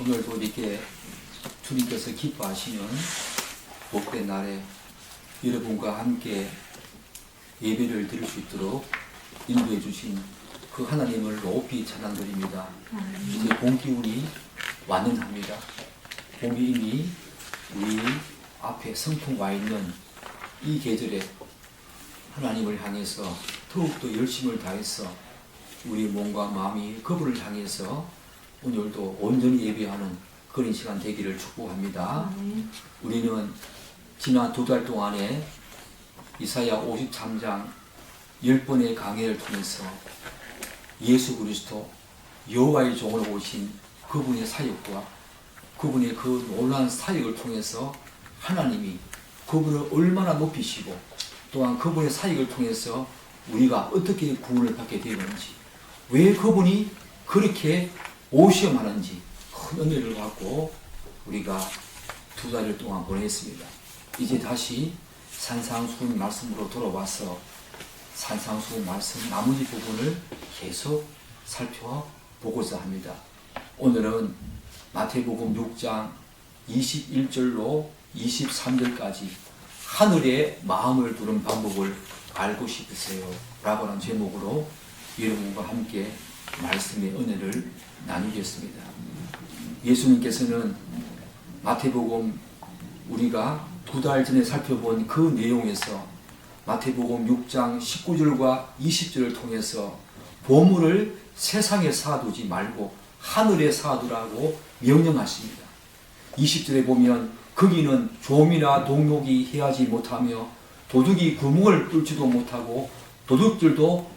오늘도 이렇게 주님께서 기뻐하시는 복된 날에 여러분과 함께 예배를 드릴 수 있도록 인도해 주신 그 하나님을 높이 찬양드립니다. 이제 봄 기운이 완연합니다. 봄이 이미 우리 앞에 성통 와 있는 이 계절에 하나님을 향해서 더욱더 열심을 다해서 우리 몸과 마음이 그분을 향해서 오늘도 온전히 예배하는 그런 시간 되기를 축복합니다. 우리는 지난 2달 동안에 이사야 53장 10번의 강해를 통해서 예수 그리스도 여호와의 종으로 오신 그분의 사역과 그분의 그 놀라운 사역을 통해서 하나님이 그분을 얼마나 높이시고 또한 그분의 사역을 통해서 우리가 어떻게 구원을 받게 되는지, 왜 그분이 그렇게 오시험하는지 큰 은혜를 받고 우리가 2달을 동안 보냈습니다. 이제 다시 산상수훈 말씀으로 돌아와서 산상수훈 말씀 나머지 부분을 계속 살펴보고자 합니다. 오늘은 마태복음 6장 21절로 23절까지 하늘의 마음을 두는 방법을 알고 싶으세요? 라고 하는 제목으로 여러분과 함께 말씀의 은혜를 나누겠습니다. 예수님께서는 마태복음 우리가 2달 전에 살펴본 그 내용에서 마태복음 6장 19절과 20절을 통해서 보물을 세상에 쌓아두지 말고 하늘에 쌓아두라고 명령하십니다. 20절에 보면 거기는 좀이나 동록이 해하지 못하며 도둑이 구멍을 뚫지도 못하고 도둑들도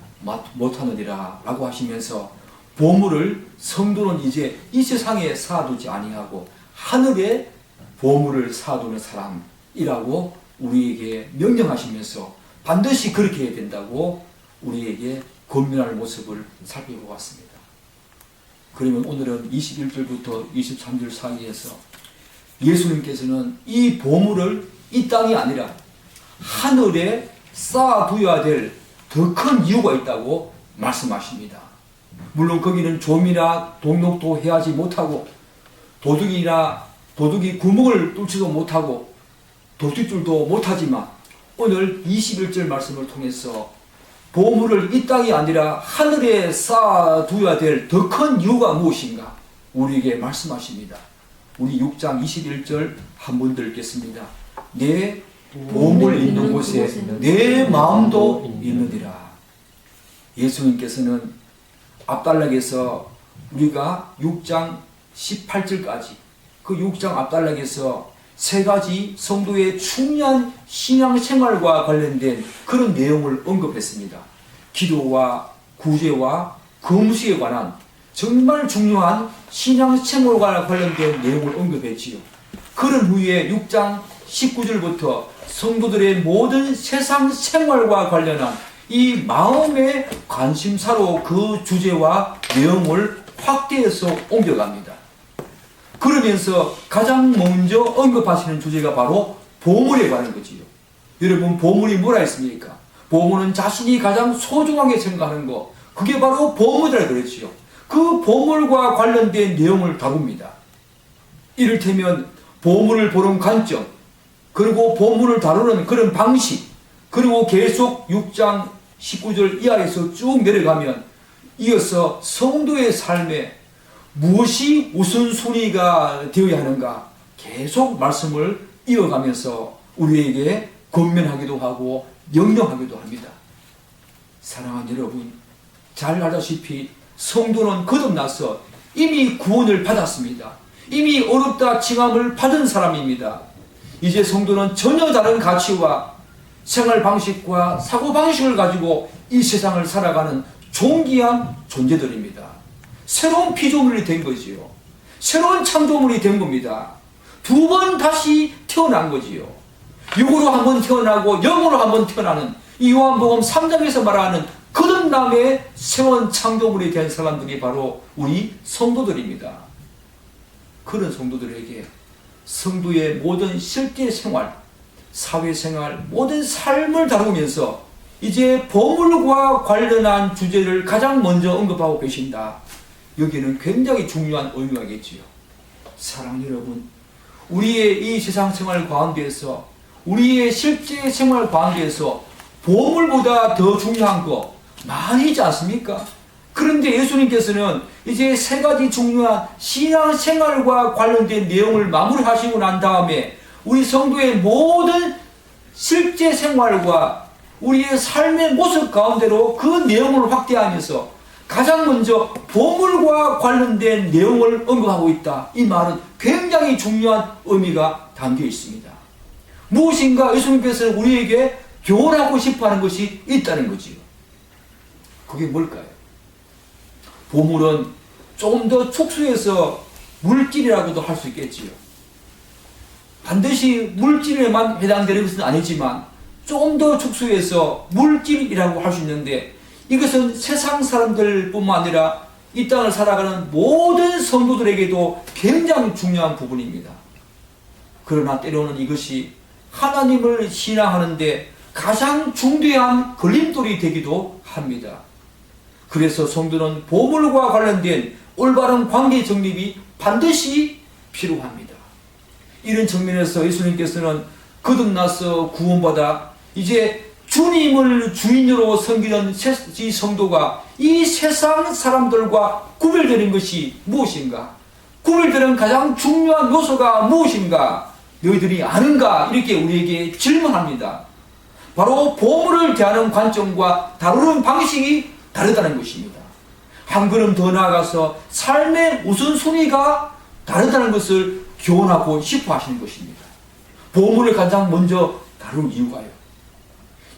못하느니라 라고 하시면서 보물을 성도는 이제 이 세상에 쌓아두지 아니하고 하늘에 보물을 쌓아두는 사람이라고 우리에게 명령하시면서 반드시 그렇게 해야 된다고 우리에게 권면하는 모습을 살펴보았습니다. 그러면 오늘은 21절부터 23절 사이에서 예수님께서는 이 보물을 이 땅이 아니라 하늘에 쌓아두어야 될 더 큰 이유가 있다고 말씀하십니다. 물론 거기는 좀이나 동록도 해하지 못하고 도둑이 구멍을 뚫지도 못하고 도둑질도 못하지만 오늘 21절 말씀을 통해서 보물을 이 땅이 아니라 하늘에 쌓아두어야 될 더 큰 이유가 무엇인가 우리에게 말씀하십니다. 우리 6장 21절 한번 읽겠습니다. 내 보물 있는 곳에 내 마음도 있느니라. 예수님께서는 앞단락에서 우리가 6장 18절까지 그 6장 앞단락에서 3가지 성도의 중요한 신앙생활과 관련된 그런 내용을 언급했습니다. 기도와 구제와 금식에 관한 정말 중요한 신앙생활과 관련된 내용을 언급했지요. 그런 후에 6장 19절부터 성도들의 모든 세상 생활과 관련한 이 마음의 관심사로 그 주제와 내용을 확대해서 옮겨갑니다. 그러면서 가장 먼저 언급하시는 주제가 바로 보물에 관한 거지요. 여러분, 보물이 뭐라 했습니까? 보물은 자신이 가장 소중하게 생각하는 것, 그게 바로 보물이라 그랬지요. 그 보물과 관련된 내용을 다룹니다. 이를테면 보물을 보는 관점, 그리고 보물을 다루는 그런 방식, 그리고 계속 6장 19절 이하에서 쭉 내려가면 이어서 성도의 삶에 무엇이 우선순위가 되어야 하는가 계속 말씀을 이어가면서 우리에게 권면하기도 하고 명령하기도 합니다. 사랑하는 여러분, 잘 알다시피 성도는 거듭나서 이미 구원을 받았습니다. 이미 어렵다 칭함을 받은 사람입니다. 이제 성도는 전혀 다른 가치와 생활 방식과 사고 방식을 가지고 이 세상을 살아가는 존귀한 존재들입니다. 새로운 피조물이 된 거지요. 새로운 창조물이 된 겁니다. 2번 다시 태어난 거지요. 육으로 한번 태어나고 영으로 한번 태어나는 이 요한복음 3장에서 말하는 거듭남의 새로운 창조물이 된 사람들이 바로 우리 성도들입니다. 그런 성도들에게 성도의 모든 실제 생활, 사회생활, 모든 삶을 다루면서 이제 보물과 관련한 주제를 가장 먼저 언급하고 계신다. 여기는 굉장히 중요한 의미가 있지요. 사랑하는 여러분, 우리의 이 세상 생활 가운데에서, 우리의 실제 생활 가운데에서 보물보다 더 중요한 거 많이 있지 않습니까? 그런데 예수님께서는 이제 세 가지 중요한 신앙생활과 관련된 내용을 마무리하시고 난 다음에 우리 성도의 모든 실제 생활과 우리의 삶의 모습 가운데로 그 내용을 확대하면서 가장 먼저 보물과 관련된 내용을 언급하고 있다. 이 말은 굉장히 중요한 의미가 담겨 있습니다. 무엇인가 예수님께서는 우리에게 교훈하고 싶어하는 것이 있다는 거지요. 그게 뭘까요? 보물은 조금 더 축소해서 물질이라고도 할 수 있겠지요. 반드시 물질에만 해당되는 것은 아니지만 조금 더 축소해서 물질이라고 할 수 있는데, 이것은 세상 사람들뿐만 아니라 이 땅을 살아가는 모든 성도들에게도 굉장히 중요한 부분입니다. 그러나 때로는 이것이 하나님을 신앙하는데 가장 중대한 걸림돌이 되기도 합니다. 그래서 성도는 보물과 관련된 올바른 관계 정립이 반드시 필요합니다. 이런 측면에서 예수님께서는 거듭나서 구원받아 이제 주님을 주인으로 섬기는 이 성도가 이 세상 사람들과 구별되는 것이 무엇인가? 구별되는 가장 중요한 요소가 무엇인가? 너희들이 아는가? 이렇게 우리에게 질문합니다. 바로 보물을 대하는 관점과 다루는 방식이 다르다는 것입니다. 한 걸음 더 나아가서 삶의 우선순위가 다르다는 것을 교훈하고 싶어 하시는 것입니다. 보물을 가장 먼저 다룰 이유가요.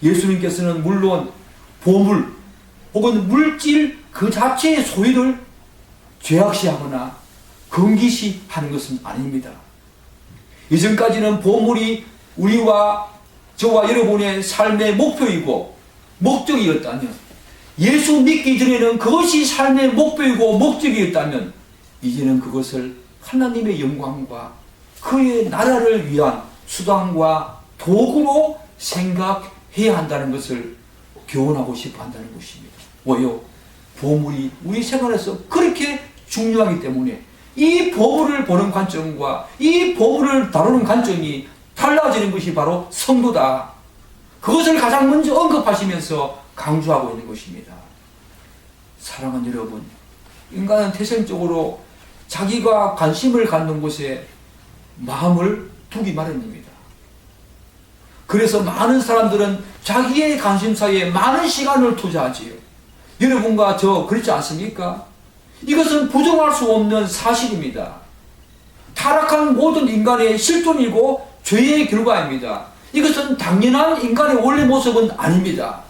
예수님께서는 물론 보물 혹은 물질 그 자체의 소유를 죄악시하거나 금기시하는 것은 아닙니다. 이전까지는 보물이 우리와 저와 여러분의 삶의 목표이고 목적이었다면, 예수 믿기 전에는 그것이 삶의 목표이고 목적이었다면, 이제는 그것을 하나님의 영광과 그의 나라를 위한 수단과 도구로 생각해야 한다는 것을 교훈하고 싶어 한다는 것입니다. 왜요? 보물이 우리 생활에서 그렇게 중요하기 때문에 이 보물을 보는 관점과 이 보물을 다루는 관점이 달라지는 것이 바로 성도다. 그것을 가장 먼저 언급하시면서 강조하고 있는 것입니다. 사랑하는 여러분, 인간은 태생적으로 자기가 관심을 갖는 곳에 마음을 두기 마련입니다. 그래서 많은 사람들은 자기의 관심사에 많은 시간을 투자하지요. 여러분과 저 그렇지 않습니까? 이것은 부정할 수 없는 사실입니다. 타락한 모든 인간의 실존이고 죄의 결과입니다. 이것은 당연한 인간의 원래 모습은 아닙니다.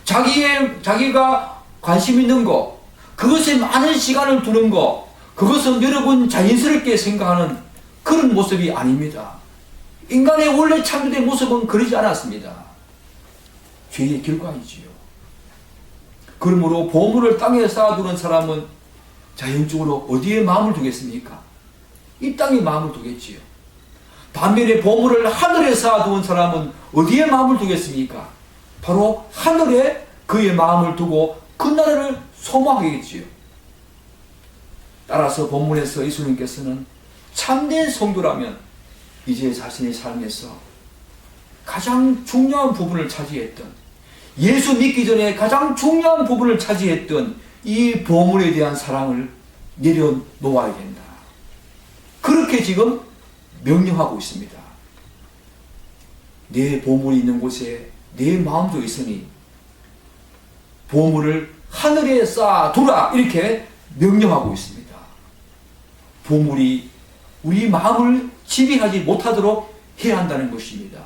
자기가 관심 있는 것, 그것에 많은 시간을 두는 것, 그것은 여러분 자연스럽게 생각하는 그런 모습이 아닙니다. 인간의 원래 창조된 모습은 그러지 않았습니다. 죄의 결과이지요. 그러므로 보물을 땅에 쌓아두는 사람은 자연적으로 어디에 마음을 두겠습니까? 이 땅에 마음을 두겠지요. 반면에 보물을 하늘에 쌓아두은 사람은 어디에 마음을 두겠습니까? 바로 하늘에 그의 마음을 두고 그 나라를 소망하겠지요. 따라서 본문에서 예수님께서는 참된 성도라면 이제 자신의 삶에서 가장 중요한 부분을 차지했던, 예수 믿기 전에 가장 중요한 부분을 차지했던 이 보물에 대한 사랑을 내려놓아야 된다. 그렇게 지금 명령하고 있습니다. 내 보물이 있는 곳에 내 마음도 있으니 보물을 하늘에 쌓아두라, 이렇게 명령하고 있습니다. 보물이 우리 마음을 지배하지 못하도록 해야 한다는 것입니다.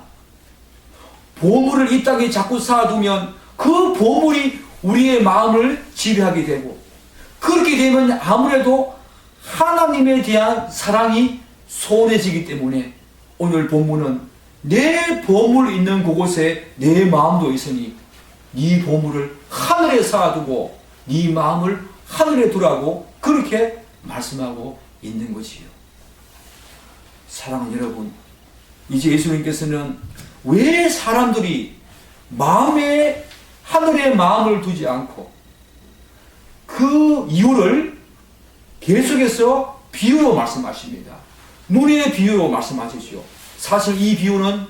보물을 이 땅에 자꾸 쌓아두면 그 보물이 우리의 마음을 지배하게 되고, 그렇게 되면 아무래도 하나님에 대한 사랑이 소원해지기 때문에 오늘 본문은 내 보물 있는 그곳에 내 마음도 있으니 네 보물을 하늘에 쌓아두고 네 마음을 하늘에 두라고 그렇게 말씀하고 있는 것이요. 사랑하는 여러분, 이제 예수님께서는 왜 사람들이 마음에 하늘에 마음을 두지 않고 그 이유를 계속해서 비유로 말씀하십니다. 눈의 비유로 말씀하시죠. 사실 이 비유는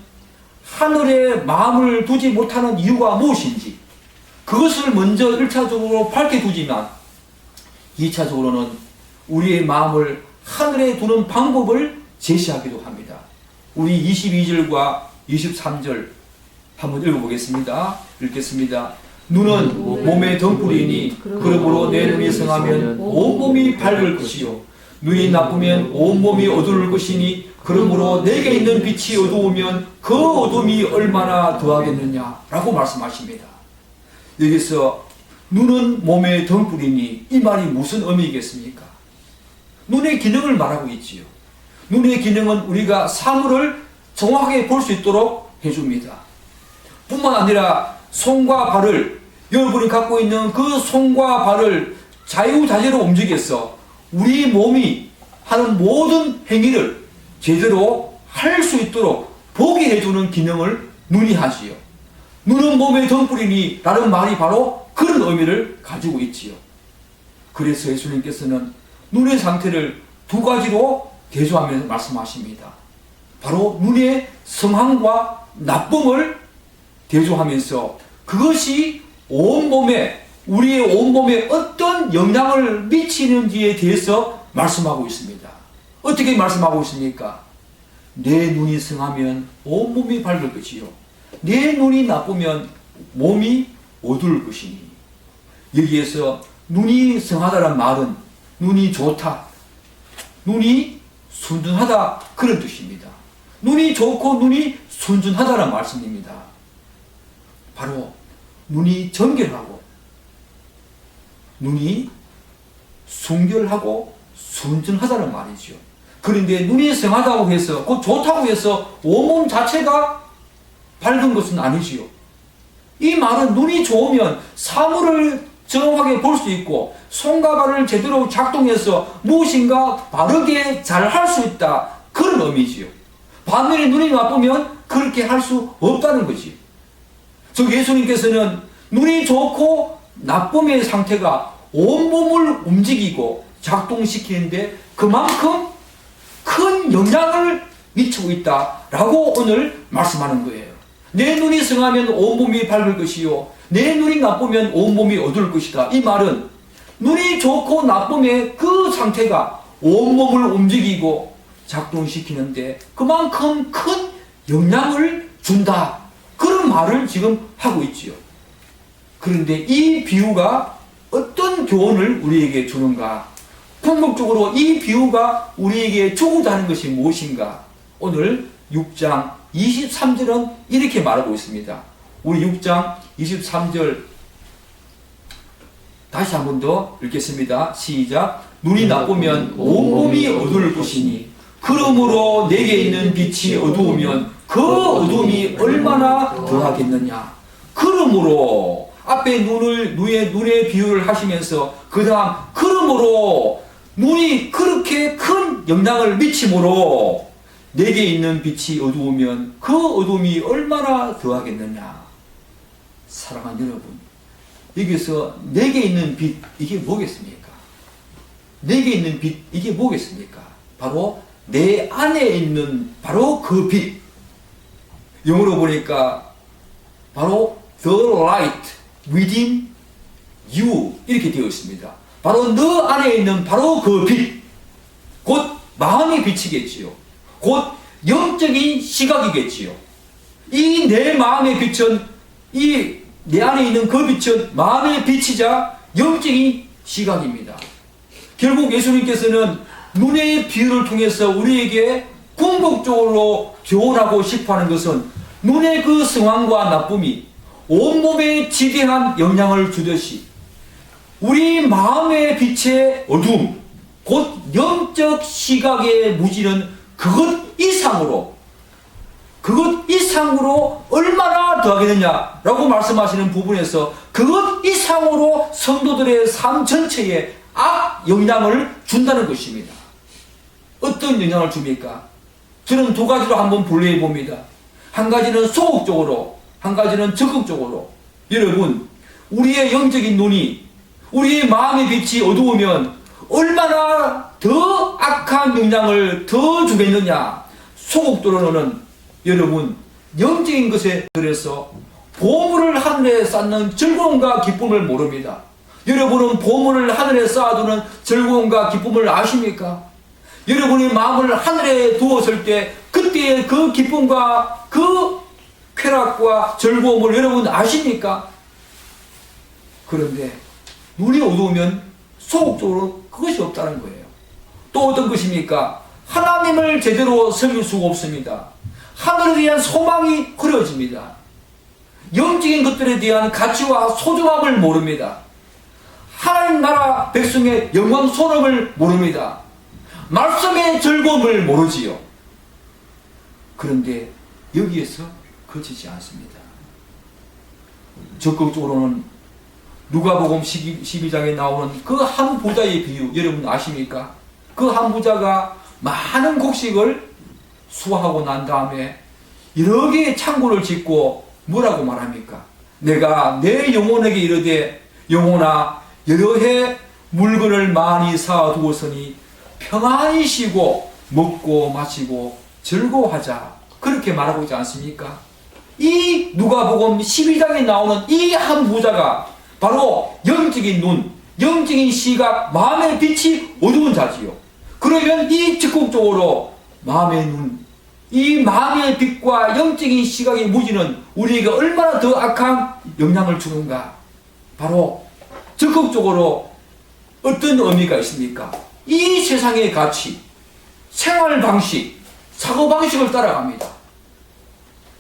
하늘에 마음을 두지 못하는 이유가 무엇인지 그것을 먼저 1차적으로 밝혀두지만 2차적으로는 우리의 마음을 하늘에 두는 방법을 제시하기도 합니다. 우리 22절과 23절 한번 읽어보겠습니다. 읽겠습니다. 눈은 몸의 덩굴이니 그러므로 내 눈이 성하면 온몸이 밝을 것이요 눈이 나쁘면 온몸이 어두울 것이니 그러므로 내게 있는 빛이 어두우면 그 어둠이 얼마나 더하겠느냐 라고 말씀하십니다. 여기서 눈은 몸의 덩굴이니 이 말이 무슨 의미겠습니까? 눈의 기능을 말하고 있지요. 눈의 기능은 우리가 사물을 정확하게 볼 수 있도록 해줍니다. 뿐만 아니라 손과 발을 여러분이 갖고 있는 그 손과 발을 자유자재로 움직여서 우리 몸이 하는 모든 행위를 제대로 할 수 있도록 보게 해주는 기능을 눈이 하지요. 눈은 몸의 덩굴이니 라는 말이 바로 그런 의미를 가지고 있지요. 그래서 예수님께서는 눈의 상태를 두 가지로 대조하면서 말씀하십니다. 바로 눈의 성함과 나쁨을 대조하면서 그것이 온몸에 우리의 온몸에 어떤 영향을 미치는지에 대해서 말씀하고 있습니다. 어떻게 말씀하고 있습니까? 내 눈이 성하면 온몸이 밝을 것이요 내 눈이 나쁘면 몸이 어두울 것이니 여기에서 눈이 성하다는 말은 눈이 좋다, 눈이 순전하다 그런 뜻입니다. 눈이 좋고 눈이 순전하다는 말씀입니다. 바로 눈이 정결하고 눈이 순결하고 순전하다는 말이죠. 그런데 눈이 성하다고 해서 곧 좋다고 해서 온몸 자체가 밝은 것은 아니지요. 이 말은 눈이 좋으면 사물을 정확하게 볼 수 있고 손과 발을 제대로 작동해서 무엇인가 바르게 잘 할 수 있다 그런 의미지요. 반면에 눈이 나쁘면 그렇게 할 수 없다는 거지. 즉 예수님께서는 눈이 좋고 나쁨의 상태가 온몸을 움직이고 작동시키는데 그만큼 큰 영향을 미치고 있다라고 오늘 말씀하는 거예요. 내 눈이 성하면 온몸이 밝을 것이요 내 눈이 나쁘면 온몸이 어두울 것이다. 이 말은 눈이 좋고 나쁨의 그 상태가 온몸을 움직이고 작동시키는데 그만큼 큰 영향을 준다. 그런 말을 지금 하고 있지요. 그런데 이 비유가 어떤 교훈을 우리에게 주는가? 궁극적으로 이 비유가 우리에게 주고자 하는 것이 무엇인가? 오늘 6장 23절은 이렇게 말하고 있습니다. 우리 6장 23절 다시 한 번 더 읽겠습니다. 시작. 눈이 나쁘면 온몸이 어두울 것이니 그러므로 내게 있는 빛이 어두우면 그 어둠이 얼마나 더하겠느냐. 그러므로 앞에 눈의 비유를 하시면서 그 다음 그러므로 눈이 그렇게 큰 영향을 미치므로 내게 있는 빛이 어두우면 그 어둠이 얼마나 더하겠느냐. 사랑하는 여러분, 여기서 내게 있는 빛 이게 뭐겠습니까? 내게 있는 빛 이게 뭐겠습니까? 바로 내 안에 있는 바로 그 빛. 영어로 보니까 바로 the light within you 이렇게 되어 있습니다. 바로 너 안에 있는 바로 그 빛, 곧 마음의 빛이겠지요. 곧 영적인 시각이겠지요. 이 내 마음의 빛은 이 내 안에 있는 그 빛은 마음의 빛이자 영적인 시각입니다. 결국 예수님께서는 눈의 비유를 통해서 우리에게 궁극적으로 교훈하고 싶어하는 것은 눈의 그 성황과 나쁨이 온몸에 지대한 영향을 주듯이 우리 마음의 빛의 어둠, 곧 영적 시각의 무지는 그것 이상으로 얼마나 더하겠느냐라고 말씀하시는 부분에서 그것 이상으로 성도들의 삶 전체에 악 영향을 준다는 것입니다. 어떤 영향을 줍니까? 저는 두 가지로 한번 분류해 봅니다. 한 가지는 소극적으로, 한 가지는 적극적으로. 여러분, 우리의 영적인 눈이, 우리의 마음의 빛이 어두우면 얼마나 더 어떠한 영향을 더 주겠느냐? 소극적으로는 여러분 영적인 것에 들여서 보물을 하늘에 쌓는 즐거움과 기쁨을 모릅니다. 여러분은 보물을 하늘에 쌓아두는 즐거움과 기쁨을 아십니까? 여러분의 마음을 하늘에 두었을 때 그때의 그 기쁨과 그 쾌락과 즐거움을 여러분 아십니까? 그런데 눈이 어두우면 소극적으로 그것이 없다는 거예요. 또 어떤 것입니까? 하나님을 제대로 섬길 수가 없습니다. 하늘에 대한 소망이 흐려집니다. 영적인 것들에 대한 가치와 소중함을 모릅니다. 하나님 나라 백성의 영광 소름을 모릅니다. 말씀의 즐거움을 모르지요. 그런데 여기에서 그치지 않습니다. 적극적으로는 누가복음 12장에 나오는 그 한 부자의 비유 여러분 아십니까? 그 한 부자가 많은 곡식을 수확하고 난 다음에 여러 개의 창고를 짓고 뭐라고 말합니까? 내가 내 영혼에게 이르되 영혼아 여러 해 물건을 많이 쌓아두었으니 평안히 쉬고 먹고 마시고 즐거워하자 그렇게 말하고 있지 않습니까? 이 누가복음 12장에 나오는 이 한 부자가 바로 영적인 눈, 영적인 시각, 마음의 빛이 어두운 자지요. 그러면 이 적극적으로 마음의 눈, 이 마음의 빛과 영적인 시각의 무지는 우리에게 얼마나 더 악한 영향을 주는가? 바로 적극적으로 어떤 의미가 있습니까? 이 세상의 가치, 생활 방식, 사고 방식을 따라갑니다.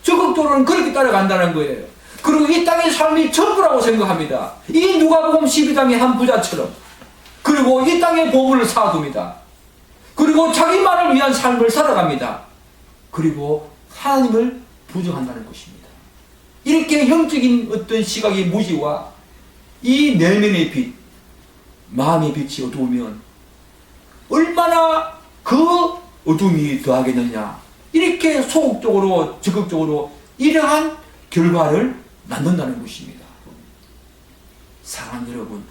적극적으로는 그렇게 따라간다는 거예요. 그리고 이 땅의 삶이 전부라고 생각합니다. 이 누가복음 12장의 한 부자처럼. 그리고 이 땅의 보물을 쌓아둡니다. 그리고 자기만을 위한 삶을 살아갑니다. 그리고 하나님을 부정한다는 것입니다. 이렇게 영적인 어떤 시각의 무지와 이 내면의 빛, 마음의 빛이 어두우면 얼마나 그 어둠이 더하겠느냐. 이렇게 소극적으로 적극적으로 이러한 결과를 낳는다는 것입니다. 사랑하는 여러분,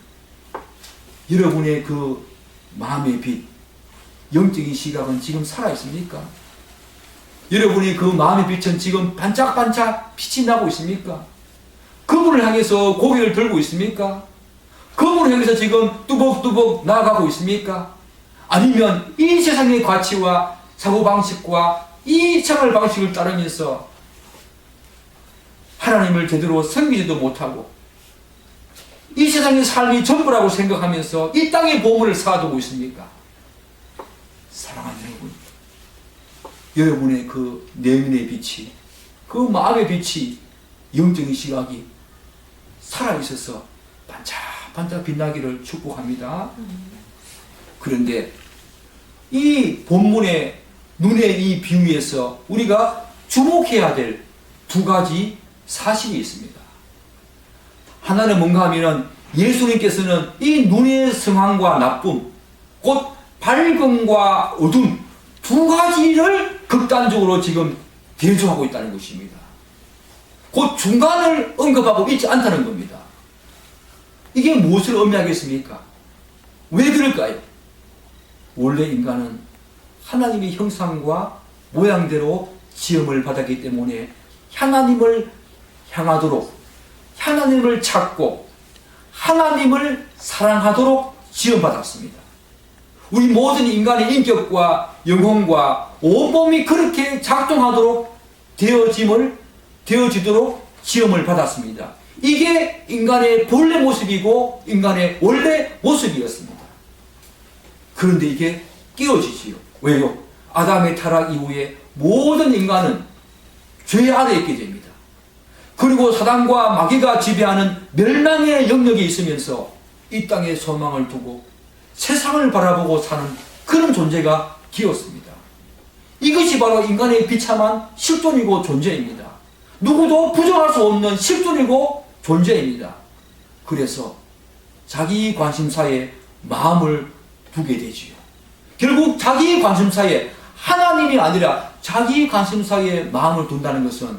여러분의 그 마음의 빛, 영적인 시각은 지금 살아있습니까? 여러분의 그 마음의 빛은 지금 반짝반짝 빛이 나고 있습니까? 그분을 향해서 고개를 들고 있습니까? 그분을 향해서 지금 뚜벅뚜벅 나아가고 있습니까? 아니면 이 세상의 가치와 사고방식과 이 생활 방식을 따르면서 하나님을 제대로 섬기지도 못하고 이 세상의 삶이 전부라고 생각하면서 이 땅의 보물을 쌓아두고 있습니까? 사랑하는 여러분, 여러분의 그 내면의 빛이, 그 마음의 빛이, 영적인 시각이 살아있어서 반짝반짝 빛나기를 축복합니다. 그런데 이 본문의 눈의 이 비유에서 우리가 주목해야 될 두 가지 사실이 있습니다. 하나는 뭔가 하면은 예수님께서는 이 눈의 성황과 나쁨, 곧 밝음과 어둠 두 가지를 극단적으로 지금 대조하고 있다는 것입니다. 곧 중간을 언급하고 있지 않다는 겁니다. 이게 무엇을 의미하겠습니까? 왜 그럴까요? 원래 인간은 하나님의 형상과 모양대로 지음을 받았기 때문에 하나님을 향하도록, 하나님을 찾고 하나님을 사랑하도록 지음받았습니다. 우리 모든 인간의 인격과 영혼과 온몸이 그렇게 작동하도록 되어지도록 지음을 받았습니다. 이게 인간의 본래 모습이고 인간의 원래 모습이었습니다. 그런데 이게 깨어지지요. 왜요? 아담의 타락 이후에 모든 인간은 죄 아래에 있게 됩니다. 그리고 사단과 마귀가 지배하는 멸망의 영역에 있으면서 이 땅에 소망을 두고 세상을 바라보고 사는 그런 존재가 되었습니다. 이것이 바로 인간의 비참한 실존이고 존재입니다. 누구도 부정할 수 없는 실존이고 존재입니다. 그래서 자기 관심사에 마음을 두게 되지요. 결국 자기 관심사에 하나님이 아니라 자기 관심사에 마음을 둔다는 것은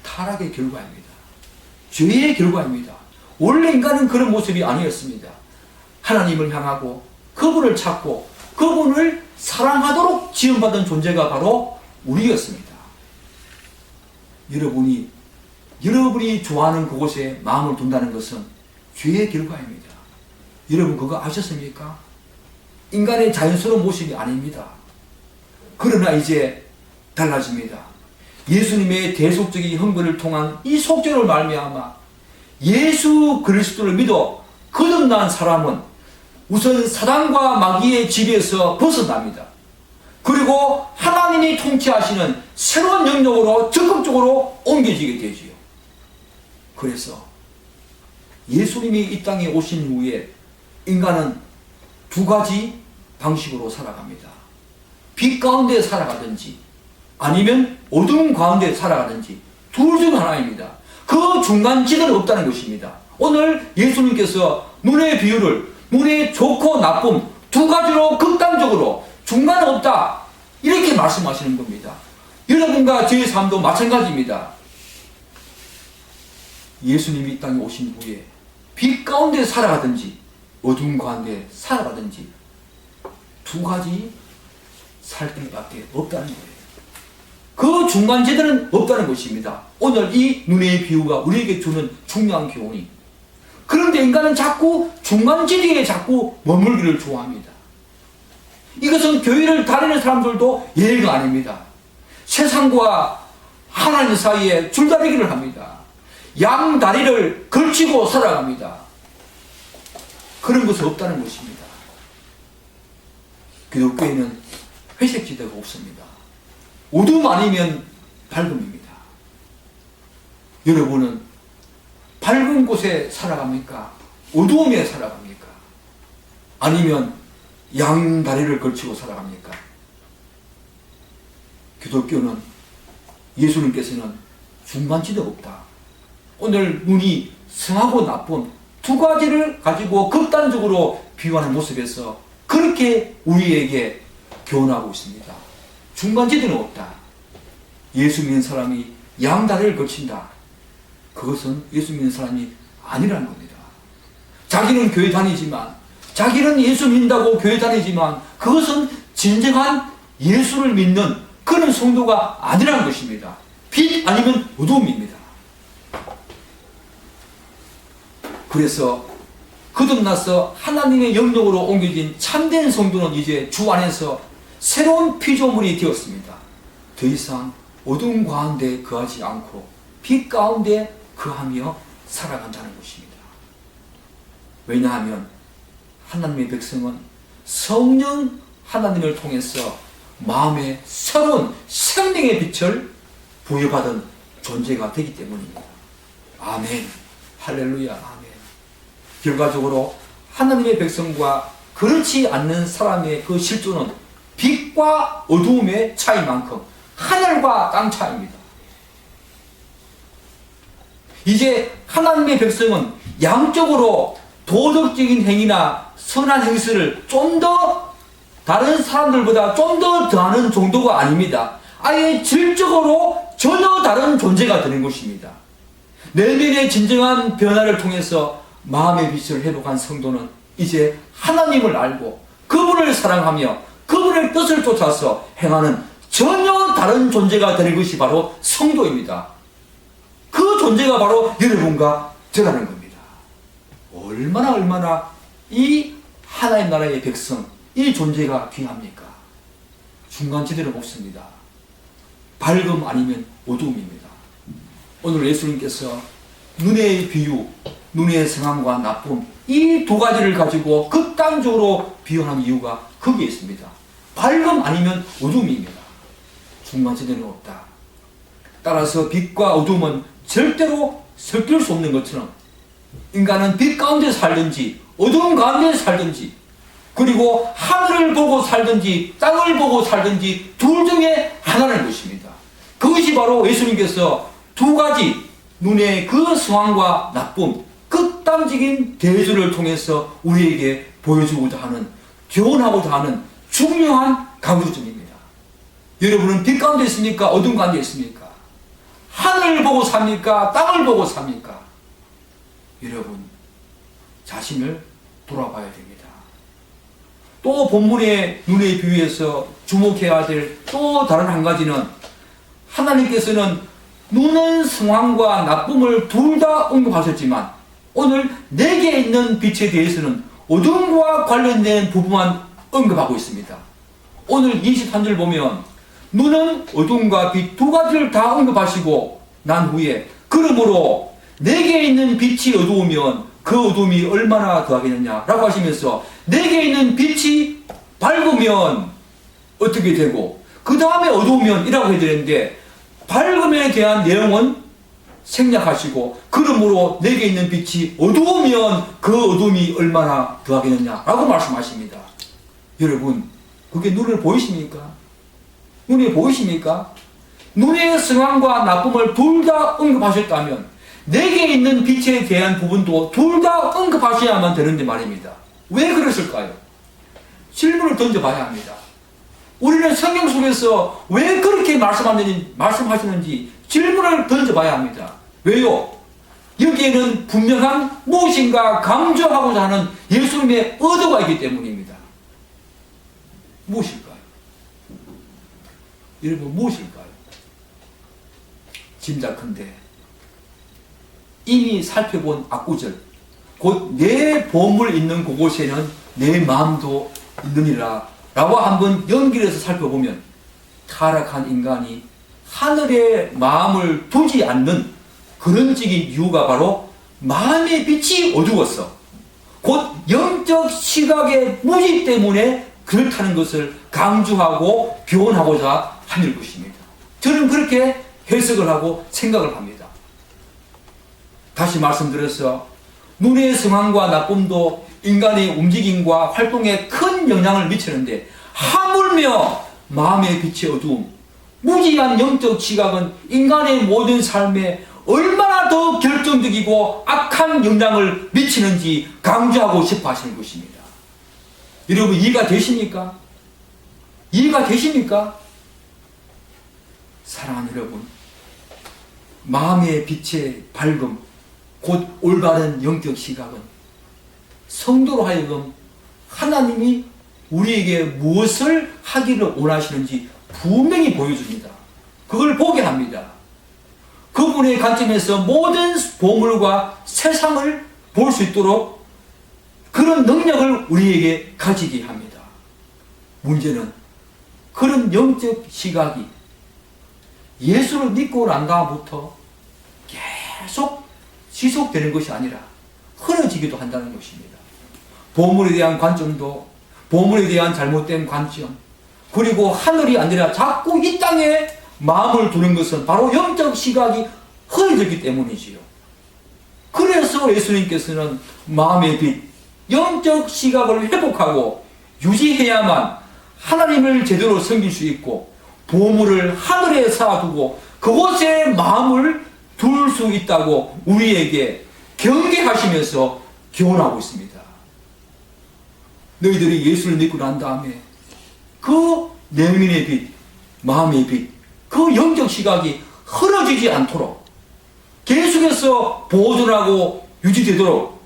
타락의 결과입니다. 죄의 결과입니다. 원래 인간은 그런 모습이 아니었습니다. 하나님을 향하고 그분을 찾고 그분을 사랑하도록 지음받은 존재가 바로 우리였습니다. 여러분이 좋아하는 그곳에 마음을 둔다는 것은 죄의 결과입니다. 여러분 그거 아셨습니까? 인간의 자연스러운 모습이 아닙니다. 그러나 이제 달라집니다. 예수님의 대속적인 형벌을 통한 이 속죄를 말미암아 예수 그리스도를 믿어 거듭난 사람은 우선 사단과 마귀의 지배에서 벗어납니다. 그리고 하나님이 통치하시는 새로운 영역으로 적극적으로 옮겨지게 되지요. 그래서 예수님이 이 땅에 오신 후에 인간은 두 가지 방식으로 살아갑니다. 빛 가운데 살아가든지 아니면 어둠 가운데 살아가든지 둘 중 하나입니다. 그 중간 지대는 없다는 것입니다. 오늘 예수님께서 눈의 비율을 눈의 좋고 나쁨 두 가지로 극단적으로 중간은 없다 이렇게 말씀하시는 겁니다. 여러분과 저의 삶도 마찬가지입니다. 예수님이 이 땅에 오신 후에 빛 가운데 살아가든지 어둠 가운데 살아가든지 두 가지 살 길밖에 없다는 거예요. 그 중간지대는 없다는 것입니다. 오늘 이 눈의 비유가 우리에게 주는 중요한 교훈이. 그런데 인간은 자꾸 중간지대에 자꾸 머물기를 좋아합니다. 이것은 교회를 다니는 사람들도 예외가 아닙니다. 세상과 하나님 사이에 줄다리기를 합니다. 양다리를 걸치고 살아갑니다. 그런 것은 없다는 것입니다. 기독교에는 회색지대가 없습니다. 어둠 아니면 밝음입니다. 여러분은 밝은 곳에 살아갑니까? 어두움에 살아갑니까? 아니면 양다리를 걸치고 살아갑니까? 기독교는 예수님께서는 중간지대가 없다. 오늘 눈이 성하고 나쁜 두 가지를 가지고 극단적으로 비유하는 모습에서 그렇게 우리에게 교훈하고 있습니다. 중간지대는 없다. 예수 믿는 사람이 양다리를 걸친다. 그것은 예수 믿는 사람이 아니라는 겁니다. 자기는 교회 다니지만, 자기는 예수 믿는다고 교회 다니지만 그것은 진정한 예수를 믿는 그런 성도가 아니라는 것입니다. 빛 아니면 어두움입니다. 그래서 거듭나서 하나님의 영역으로 옮겨진 참된 성도는 이제 주 안에서 새로운 피조물이 되었습니다. 더 이상 어두움 가운데 거하지 않고 빛 가운데 거하며 살아간다는 것입니다. 왜냐하면 하나님의 백성은 성령 하나님을 통해서 마음에 새로운 생명의 빛을 부여받은 존재가 되기 때문입니다. 아멘. 할렐루야. 아멘. 결과적으로 하나님의 백성과 그렇지 않는 사람의 그 실존은 빛과 어두움의 차이만큼 하늘과 땅 차이입니다. 이제 하나님의 백성은 양적으로 도덕적인 행위나 선한 행실을 좀 더 다른 사람들보다 좀 더 더하는 정도가 아닙니다. 아예 질적으로 전혀 다른 존재가 되는 것입니다. 내면의 진정한 변화를 통해서 마음의 빛을 회복한 성도는 이제 하나님을 알고 그분을 사랑하며 그분의 뜻을 쫓아서 행하는 전혀 다른 존재가 되는 것이 바로 성도입니다. 그 존재가 바로 여러분과 저라는 겁니다. 얼마나 이 하나님 나라의 백성, 이 존재가 귀합니까? 중간지대는 없습니다. 밝음 아니면 어두움입니다. 오늘 예수님께서 눈의 비유, 눈의 성함과 나쁨 이 두 가지를 가지고 극단적으로 비유하는 이유가 거기에 있습니다. 밝음 아니면 어둠입니다. 중간지대는 없다. 따라서 빛과 어둠은 절대로 섞일 수 없는 것처럼 인간은 빛 가운데 살든지 어둠 가운데 살든지 그리고 하늘을 보고 살든지 땅을 보고 살든지 둘 중에 하나라는 것입니다. 그것이 바로 예수님께서 두 가지 눈의 그 성함과 나쁨 극단적인 대조를 통해서 우리에게 보여주고자 하는 교훈하고자 하는 중요한 강조점입니다. 여러분은 빛 가운데 있습니까? 어둠 가운데 있습니까? 하늘을 보고 삽니까? 땅을 보고 삽니까? 여러분 자신을 돌아봐야 됩니다. 또 본문의 눈에 비유해서 주목해야 될 또 다른 한 가지는 하나님께서는 눈은 성황과 나쁨을 둘 다 언급하셨지만 오늘 내게 있는 빛에 대해서는 어둠과 관련된 부분만 언급하고 있습니다. 오늘 23절 보면 눈은 어둠과 빛 두 가지를 다 언급하시고 난 후에 그러므로 내게 있는 빛이 어두우면 그 어둠이 얼마나 더하겠느냐 라고 하시면서 내게 있는 빛이 밝으면 어떻게 되고 그 다음에 어두우면 이라고 해드렸는데 밝음에 대한 내용은 생략하시고 그러므로 내게 있는 빛이 어두우면 그 어둠이 얼마나 더하겠느냐 라고 말씀하십니다. 여러분 그게 눈을 보이십니까? 눈에 보이십니까? 눈의 성황과 나쁨을 둘 다 언급하셨다면 내게 있는 빛에 대한 부분도 둘 다 언급하셔야만 되는데 말입니다. 왜 그랬을까요? 질문을 던져봐야 합니다. 우리는 성경 속에서 왜 그렇게 말씀하시는지 질문을 던져봐야 합니다. 왜요? 여기에는 분명한 무엇인가 강조하고자 하는 예수님의 의도가 있기 때문입니다. 무엇일까요? 여러분 무엇일까요? 짐작컨대 이미 살펴본 앞구절 곧 내 보물 있는 그곳에는 내 마음도 있느니라 라고 한번 연결해서 살펴보면 타락한 인간이 하늘에 마음을 두지 않는 그런 적인 이유가 바로 마음의 빛이 어두웠어. 곧 영적 시각의 무지 때문에 그렇다는 것을 강조하고 교훈하고자 하는 것입니다. 저는 그렇게 해석을 하고 생각을 합니다. 다시 말씀드려서 눈의 성황과 나쁨도 인간의 움직임과 활동에 큰 영향을 미치는데 하물며 마음의 빛의 어두움, 무지한 영적 시각은 인간의 모든 삶에 얼마나 더 결정적이고 악한 영향을 미치는지 강조하고 싶어 하시는 것입니다. 여러분 이해가 되십니까? 이해가 되십니까? 사랑하는 여러분, 마음의 빛의 밝음, 곧 올바른 영적 시각은 성도로 하여금 하나님이 우리에게 무엇을 하기를 원하시는지 분명히 보여줍니다. 그걸 보게 합니다. 그분의 관점에서 모든 보물과 세상을 볼 수 있도록 그런 능력을 우리에게 가지게 합니다. 문제는 그런 영적 시각이 예수를 믿고 난 다음부터 계속 지속되는 것이 아니라 흐려지기도 한다는 것입니다. 보물에 대한 관점도 보물에 대한 잘못된 관점 그리고 하늘이 아니라 자꾸 이 땅에 마음을 두는 것은 바로 영적 시각이 흐려졌기 때문이지요. 그래서 예수님께서는 마음의 빛, 영적 시각을 회복하고 유지해야만 하나님을 제대로 섬길 수 있고 보물을 하늘에 쌓아두고 그곳에 마음을 둘 수 있다고 우리에게 경계하시면서 교훈하고 있습니다. 너희들이 예수를 믿고 난 다음에 그 내면의 빛, 마음의 빛, 그 영적 시각이 흐려지지 않도록 계속해서 보존하고 유지되도록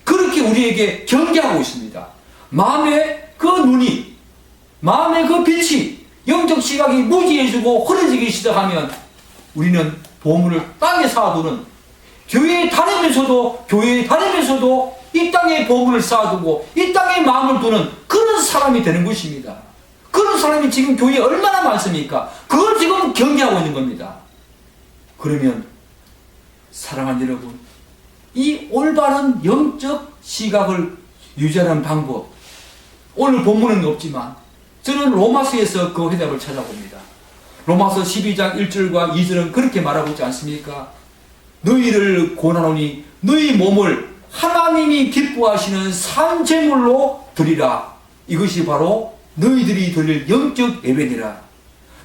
그렇게 우리에게 경계하고 있습니다. 마음의 그 눈이, 마음의 그 빛이 영적 시각이 무지해지고 흐려지기 시작하면 우리는 보물을 땅에 쌓아두는 교회에 다니면서도 이 땅에 보물을 쌓아두고 이 땅에 마음을 두는 그런 사람이 되는 것입니다. 그런 사람이 지금 교회에 얼마나 많습니까? 그걸 지금 경계하고 있는 겁니다. 그러면 사랑하는 여러분, 이 올바른 영적 시각을 유지하는 방법, 오늘 본문은 없지만 저는 로마서에서 그 해답을 찾아봅니다. 로마서 12장 1절과 2절은 그렇게 말하고 있지 않습니까? 너희를 권하노니 너희 몸을 하나님이 기뻐하시는 산제물로 드리라. 이것이 바로 너희들이 드릴 영적 예배니라.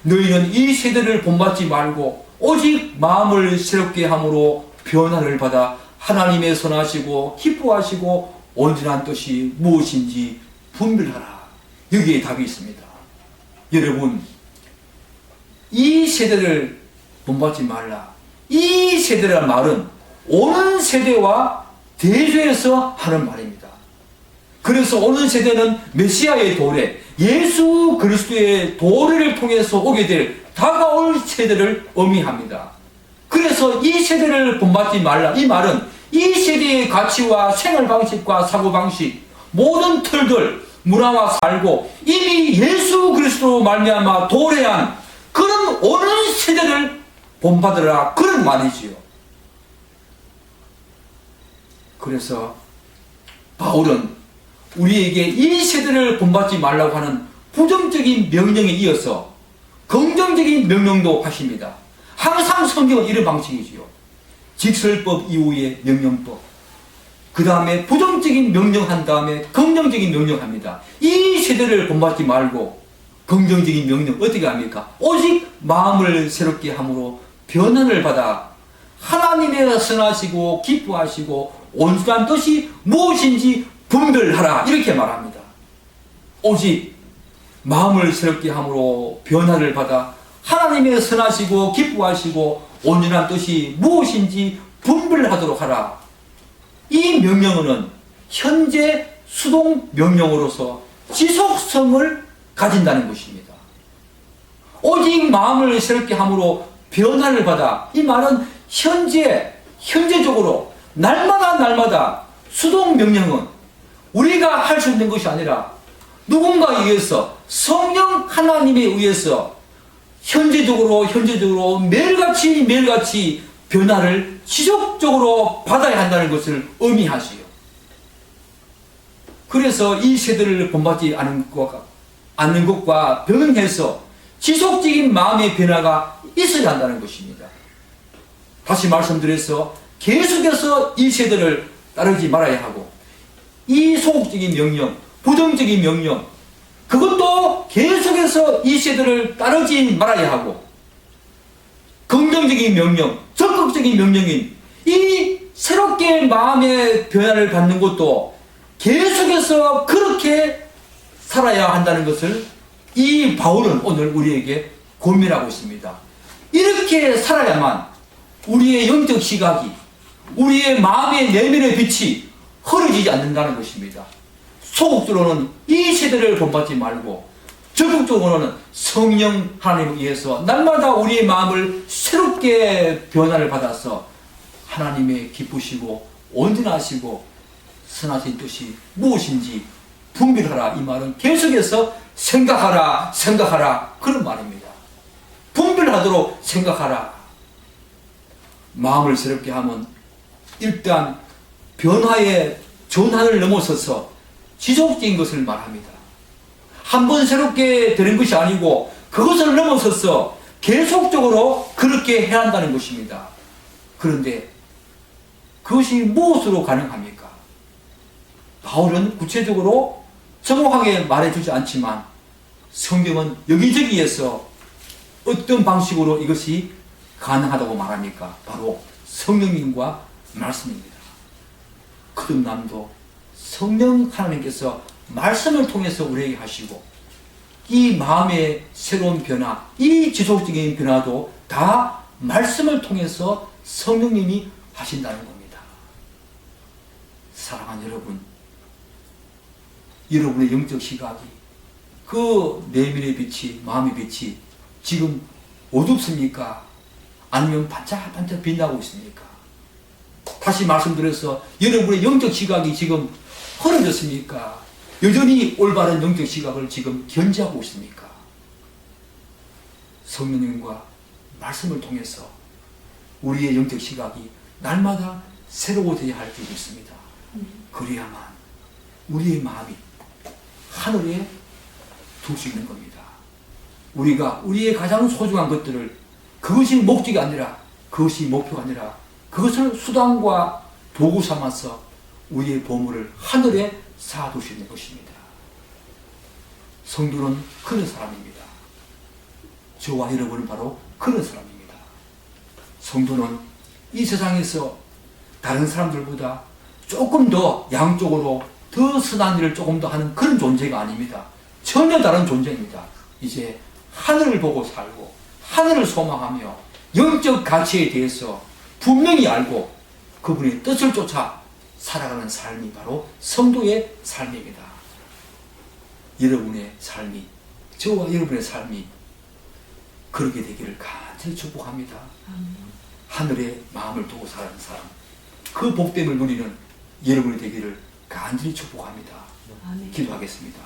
너희는 이 세대를 본받지 말고 오직 마음을 새롭게 함으로 변화를 받아 하나님의 선하시고 기뻐하시고 온전한 뜻이 무엇인지 분별하라. 여기에 답이 있습니다. 여러분, 이 세대를 본받지 말라. 이 세대란 말은 오는 세대와 대조해서 하는 말입니다. 그래서 오는 세대는 메시아의 도래, 예수 그리스도의 도래를 통해서 오게 될 다가올 세대를 의미합니다. 그래서 이 세대를 본받지 말라. 이 말은 이 세대의 가치와 생활 방식과 사고 방식, 모든 틀들, 문화와 살고 이미 예수 그리스도로 말미암아 도래한 그런 오는 세대를 본받으라, 그런 말이지요. 그래서 바울은 우리에게 이 세대를 본받지 말라고 하는 부정적인 명령에 이어서 긍정적인 명령도 하십니다. 항상 성경은 이런 방식이지요. 직설법 이후에 명령법, 그 다음에 부정적인 명령한 다음에 긍정적인 명령합니다. 이 세대를 본받지 말고 긍정적인 명령 어떻게 합니까? 오직 마음을 새롭게 함으로 변화를 받아 하나님의 선하시고 기뻐하시고 온전한 뜻이 무엇인지 분별하라, 이렇게 말합니다. 오직 마음을 새롭게 함으로 변화를 받아 하나님의 선하시고 기뻐하시고 온전한 뜻이 무엇인지 분별하도록 하라. 이 명령어는 현재 수동 명령으로서 지속성을 가진다는 것입니다. 오직 마음을 새롭게 함으로 변화를 받아, 이 말은 현재적으로 날마다 수동 명령은 우리가 할 수 있는 것이 아니라 누군가에 의해서, 성령 하나님에 의해서 현재적으로 매일같이 변화를 지속적으로 받아야 한다는 것을 의미하지요. 그래서 이 세대를 본받지 않는 것과 병행해서 지속적인 마음의 변화가 있어야 한다는 것입니다. 다시 말씀드려서 계속해서 이 세대를 따르지 말아야 하고, 이 소극적인 명령, 부정적인 명령, 그것도 계속해서 이 세대를 따르지 말아야 하고, 긍정적인 명령, 적극적인 명령인 이 새롭게 마음의 변화를 받는 것도 계속해서 그렇게 살아야 한다는 것을 이 바울은 오늘 우리에게 고민하고 있습니다. 이렇게 살아야만 우리의 영적 시각이, 우리의 마음의 내면의 빛이 흐려지지 않는다는 것입니다. 소극적으로는 이 세대를 본받지 말고 적극적으로는 성령 하나님에 의해서 날마다 우리의 마음을 새롭게 변화를 받아서 하나님의 기쁘시고 온전하시고 선하신 뜻이 무엇인지 분별하라. 이 말은 계속해서 생각하라 그런 말입니다. 분별하도록 생각하라. 마음을 새롭게 하면 일단 변화의 전환을 넘어서서 지속적인 것을 말합니다. 한 번 새롭게 되는 것이 아니고 그것을 넘어서서 계속적으로 그렇게 해야 한다는 것입니다. 그런데 그것이 무엇으로 가능합니까? 바울은 구체적으로 정확하게 말해주지 않지만 성경은 여기저기에서 어떤 방식으로 이것이 가능하다고 말합니까? 바로 성령님과 말씀입니다. 거듭남도 성령 하나님께서 말씀을 통해서 우리에게 하시고, 이 마음의 새로운 변화, 이 지속적인 변화도 다 말씀을 통해서 성령님이 하신다는 겁니다. 사랑하는 여러분, 여러분의 영적 시각이, 그 내면의 빛이, 마음의 빛이 지금 어둡습니까? 아니면 반짝반짝 빛나고 있습니까? 다시 말씀드려서 여러분의 영적 시각이 지금 흐려졌습니까? 여전히 올바른 영적 시각을 지금 견지하고 있습니까? 성령님과 말씀을 통해서 우리의 영적 시각이 날마다 새로워져야 할 줄이 있습니다. 그래야만 우리의 마음이 하늘에 둘 수 있는 겁니다. 우리가 우리의 가장 소중한 것들을, 그것이 목적이 아니라, 그것이 목표가 아니라 그것을 수단과 도구 삼아서 우리의 보물을 하늘에 쌓아둘 수 있는 것입니다. 성도는 그런 사람입니다. 저와 여러분은 바로 그런 사람입니다. 성도는 이 세상에서 다른 사람들보다 조금 더 양쪽으로 더 선한 일을 조금 더 하는 그런 존재가 아닙니다. 전혀 다른 존재입니다. 이제 하늘을 보고 살고 하늘을 소망하며 영적 가치에 대해서 분명히 알고 그분의 뜻을 쫓아 살아가는 삶이 바로 성도의 삶입니다. 여러분의 삶이, 저와 여러분의 삶이 그렇게 되기를 간절히 축복합니다. 하늘에 마음을 두고 사는 사람, 그 복됨을 누리는 여러분이 되기를 간절히 축복합니다. 기도하겠습니다.